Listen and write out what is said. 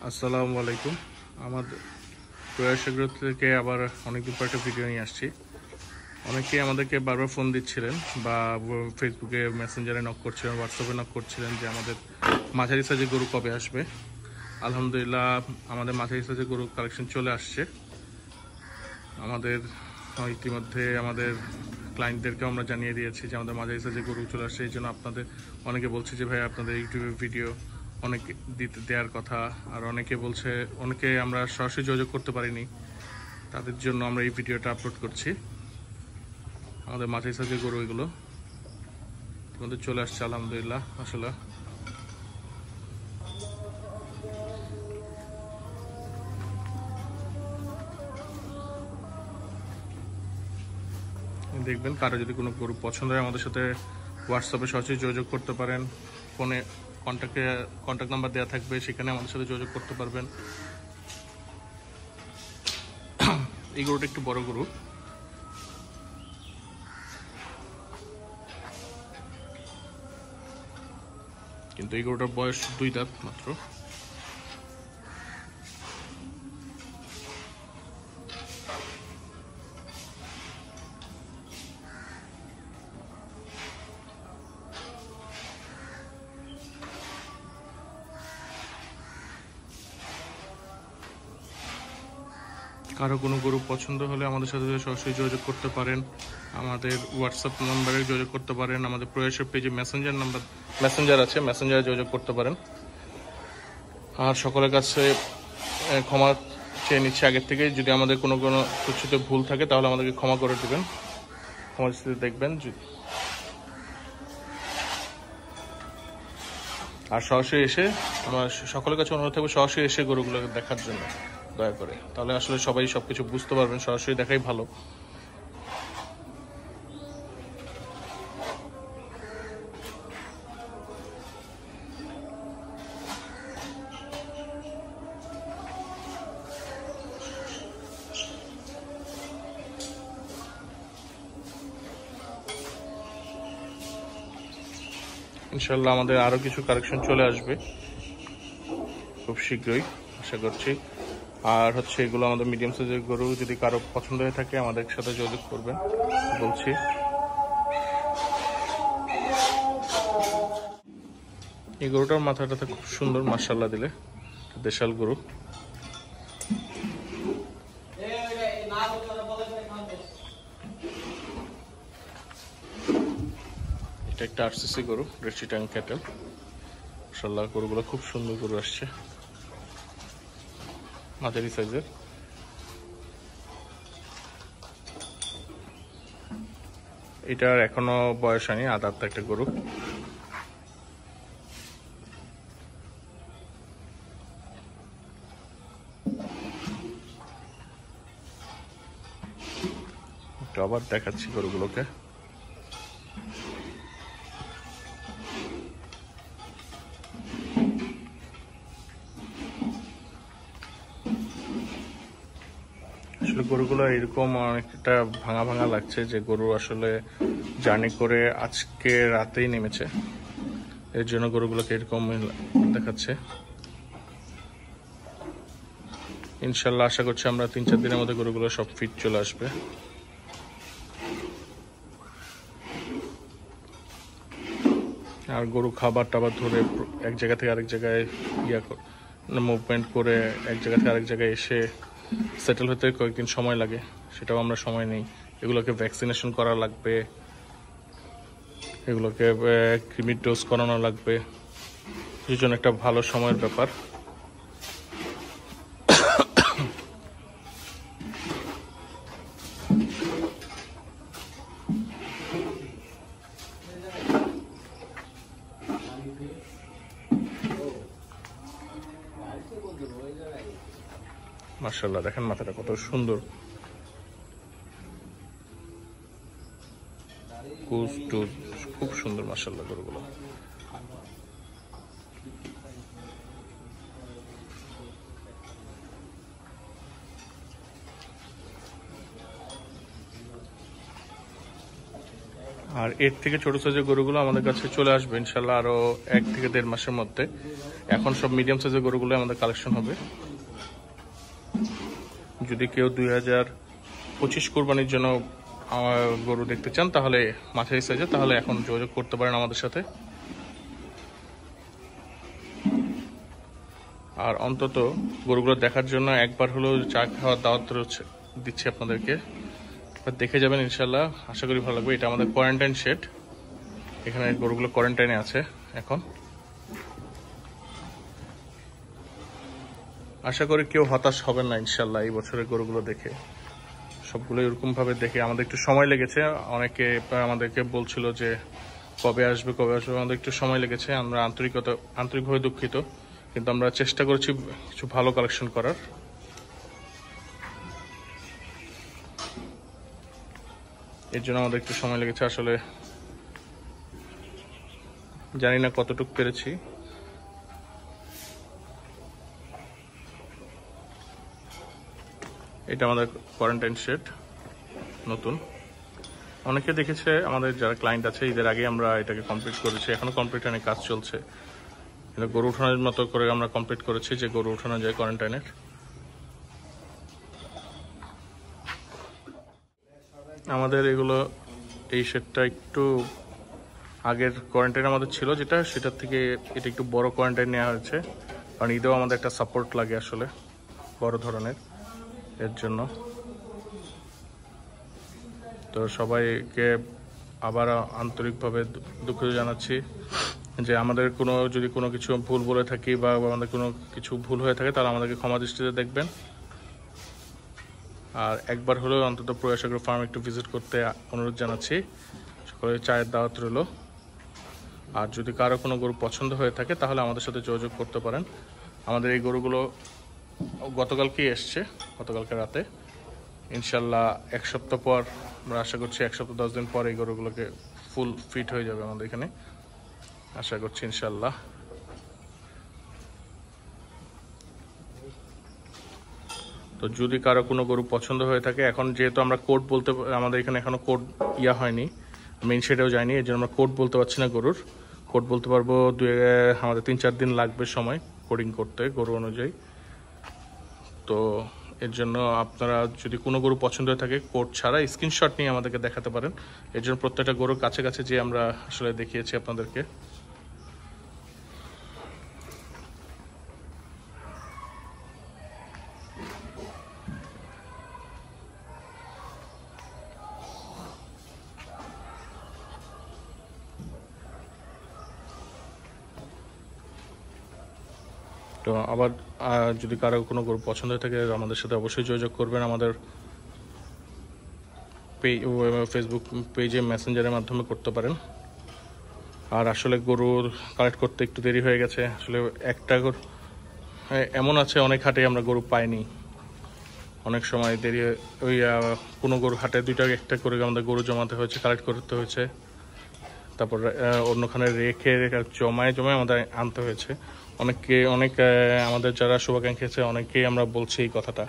আসসালামু আলাইকুম। আমাদের প্রয়াস এগ্রো থেকে আবার অনেকদিন পর একটা ভিডিও নিয়ে আসছি। অনেকেই আমাদেরকে বারবার ফোন দিচ্ছিলেন বা ফেসবুকে মেসেঞ্জারে নক করছিলেন, হোয়াটসঅ্যাপে নক করছিলেন যে আমাদের মাঝারি সাইজের গরু কবে আসবে। আলহামদুলিল্লাহ আমাদের মাঝারি সাইজের গরু কালেকশন চলে আসছে। আমাদের ইতিমধ্যে আমাদের ক্লায়েন্টদেরকেও আমরা জানিয়ে দিয়েছি যে আমাদের মাঝারি সাইজের গরু চলে আসছে। এই জন্য আপনাদের অনেকে বলছে যে ভাই আপনাদের ইউটিউবে ভিডিও অনেকে দেওয়ার কথা, আর অনেকে বলছে অনেকে আমরা সরাসরি যোগাযোগ করতে পারিনি, তাদের জন্য আমরা এই ভিডিওটা আপলোড করছি। আমাদের মাঝারি সাইজের গরু এগুলো আমাদের চলে আসছে আলহামদুলিল্লাহ। আসলে দেখবেন কারো যদি কোনো গরু পছন্দ হয় আমাদের সাথে হোয়াটসঅ্যাপে সরাসরি যোগাযোগ করতে পারেন। ফোনে কন্ট্যাক্ট নাম্বার দেওয়া থাকবে, সেখানে আমাদের সাথে যোগাযোগ করতে পারবেন। এই গরুটা একটু বড় গরু, কিন্তু এই গরুটার বয়স 2 দাঁত মাত্র। কারো কোনো গরু পছন্দ হলে আমাদের সাথে সরাসরি যোগাযোগ করতে পারেন, আমাদের হোয়াটসঅ্যাপ নাম্বারে যোগাযোগ করতে পারেন, আমাদের প্রয়াসের পেজে মেসেঞ্জার আছে, মেসেঞ্জারে যোগাযোগ করতে পারেন। আর সকলের কাছে ক্ষমা চেয়ে নিচ্ছি আগের থেকে, যদি আমাদের কোনো কিছুতে ভুল থাকে তাহলে আমাদেরকে ক্ষমা করে দেবেন, ক্ষমা দৃষ্টিতে দেখবেন। আর সরাসরি এসে আমার সকলের কাছে অনুরোধ থাকবে সরাসরি এসে গরুগুলোকে দেখার জন্য, দয়া করে। তাহলে আসলে সবাই সবকিছু বুঝতে পারবেন, সরাসরি দেখাই ভালো। ইনশাল্লাহ আমাদের আরো কিছু কালেকশন চলে আসবে খুব শীঘ্রই, আশা করছি। আর হচ্ছে এগুলো আমাদের মিডিয়াম সাইজের গরু, যদি কারো পছন্দ হয়ে থাকে আমাদের সাথে যোগাযোগ করবেন বলছি। এই গরুটার মাথাটাতে খুব সুন্দর, মাশাআল্লাহ দিলে, দেশাল গরু। এটা একটা আরসিসি গরু, রেড চিটাং ক্যাটেল। মাশাআল্লাহ গরুগুলো খুব সুন্দর গরু আসছে, মাঝারি সাইজের। এটার এখনো বয়স হয়নি, আদার্থ একটা গরু। একটু আবার দেখাচ্ছি গরুগুলোকে। আসলে গরুগুলো এরকম অনেকটা ভাঙা ভাঙা লাগছে, যে গরু আসলে জার্নি করে আজকে রাতেই নেমেছে, এর জন্য গরুগুলোকে এরকম দেখাচ্ছে। ইনশাল্লাহ আশা করছি আমরা 3-4 দিনের মধ্যে গরুগুলো সব ফিট চলে আসবে। আর গরু খাবার টাবার ধরে এক জায়গা থেকে আরেক জায়গায় মুভমেন্ট করে এক জায়গা থেকে আরেক জায়গায় এসে সেটেল হতে কয়েকদিন সময় লাগে, সেটাও আমরা সময় নেই। এগুলোকে ভ্যাকসিনেশন করা লাগবে, এগুলোকে কৃমির ডোজ করানো লাগবে, এই জন্য একটা ভালো সময়ের ব্যাপার। মাশাআল্লাহ দেখেন মাথাটা কত সুন্দর, খুব সুন্দর মাশাআল্লাহ গরুগুলো। আর এর থেকে ছোট সাইজের গরুগুলো আমাদের কাছে চলে আসবে ইনশাল্লাহ আরো 1 থেকে 1.5 মাসের মধ্যে। এখন সব মিডিয়াম সাইজের গরুগুলো আমাদের কালেকশন হবে। যদি কেউ 2025 কোরবানির জন্য গরু দেখতে চান তাহলে মাঝারি সাইজে, তাহলে এখন যোগাযোগ করতে পারেন আমাদের সাথে। আর অন্তত গরুগুলো দেখার জন্য একবার হলেও চা খাওয়ার দাওয়াত দিচ্ছি আপনাদেরকে, দেখে যাবেন ইনশাল্লাহ, আশা করি ভালো লাগবে। এটা আমাদের কোয়ারেন্টাইন শেড, এখানে গরুগুলো কোয়ারেন্টাইনে আছে এখন। আশা করি কেউ হতাশ হবেন না ইনশাল্লাহ এই বছরের গরুগুলো দেখে। সবগুলো এরকম ভাবে দেখে আমাদের একটু সময় লেগেছে, অনেকে আমাদেরকে বলছিল যে কবে আসবে আমাদের একটু সময় লেগেছে, আমরা আন্তরিকভাবে দুঃখিত, কিন্তু আমরা চেষ্টা করেছি কিছু ভালো কালেকশন করার। এর জন্য আমাদের একটু সময় লেগেছে, আসলে জানি না কতটুকু পেরেছি। এটা আমাদের কোয়ারেন্টাইন শেড নতুন, অনেকে দেখেছে আমাদের যারা ক্লায়েন্ট আছে, ঈদের আগে আমরা এটাকে কমপ্লিট করেছি, এখনো কমপ্লিট কাজ চলছে। এটা গরু উঠানোর মতো করে আমরা কমপ্লিট করেছি, যে গরু উঠানো যায় কোয়ারেন্টাইনের। আমাদের এগুলো এই শেডটা একটু আগের কোয়ারেন্টাইন আমাদের ছিল যেটা, সেটার থেকে এটা একটু বড় কোয়ারেন্টাইন নেওয়া হয়েছে, কারণ ঈদেও আমাদের একটা সাপোর্ট লাগে আসলে বড় ধরনের, এর জন্য। তো সবাইকে আবার আন্তরিকভাবে দুঃখ জানাচ্ছি যে আমাদের যদি কোনো কিছু ভুল বলে থাকি বা আমাদের কোনো কিছু ভুল হয়ে থাকে তাহলে আমাদেরকে ক্ষমা দৃষ্টিতে দেখবেন। আর একবার হলেও অন্তত প্রয়াস এগ্রো ফার্ম একটু ভিজিট করতে অনুরোধ জানাচ্ছি। সকলের চায়ের দাওয়াত রইল। আর যদি কারো কোনো গরু পছন্দ হয়ে থাকে তাহলে আমাদের সাথে যোগাযোগ করতে পারেন। আমাদের এই গরুগুলো গতকালকেই এসছে, গতকালকে রাতে। ইনশাল্লাহ 1 সপ্তাহ পর, আমরা আশা করছি 1 সপ্তাহ 10 দিন পর এই গরুগুলোকে ফুল ফিট হয়ে যাবে আমাদের এখানে, আশা করছি ইনশাল্লাহ। তো যদি কারো কোনো গরু পছন্দ হয়ে থাকে, এখন যেহেতু আমরা কোড বলতে, আমাদের এখানে এখনো কোড হয়নি, মেইন শেডেও যায়নি, এর জন্য আমরা কোড বলতে পারছি না গরুর। কোড বলতে পারবো আমাদের 3-4 দিন লাগবে সময় কোডিং করতে গরু অনুযায়ী। তো এর জন্য আপনারা যদি কোনো গরু পছন্দ হয়ে থাকে, কোড ছাড়া স্ক্রিনশট নিয়ে আমাদেরকে দেখাতে পারেন। এর জন্য প্রত্যেকটা গরুর কাছে কাছে যে আমরা আসলে দেখিয়েছি আপনাদেরকে। তো আবার যদি কারো কোনো গরু পছন্দ হয়ে থাকে আমাদের সাথে অবশ্যই যোগাযোগ করবেন। আমাদের ফেসবুক পেজে মেসেঞ্জারের মাধ্যমে করতে পারেন। আর আসলে গরুর কালেক্ট করতে একটু দেরি হয়ে গেছে, আসলে একটা গরু এমন আছে অনেক হাটে আমরা গরু পাইনি, অনেক সময় দেরি, ওই কোনো গরু হাটে 2টা 1টা করে আমাদের গরু জমাতে হয়েছে, কালেক্ট করতে হয়েছে, তারপর অন্যখানে রেখে জমায় আমাদের আনতে হয়েছে। অনেক আমাদের যারা শুভাকাঙ্ক্ষী আছে অনেকেই আমরা বলছি এই কথাটা।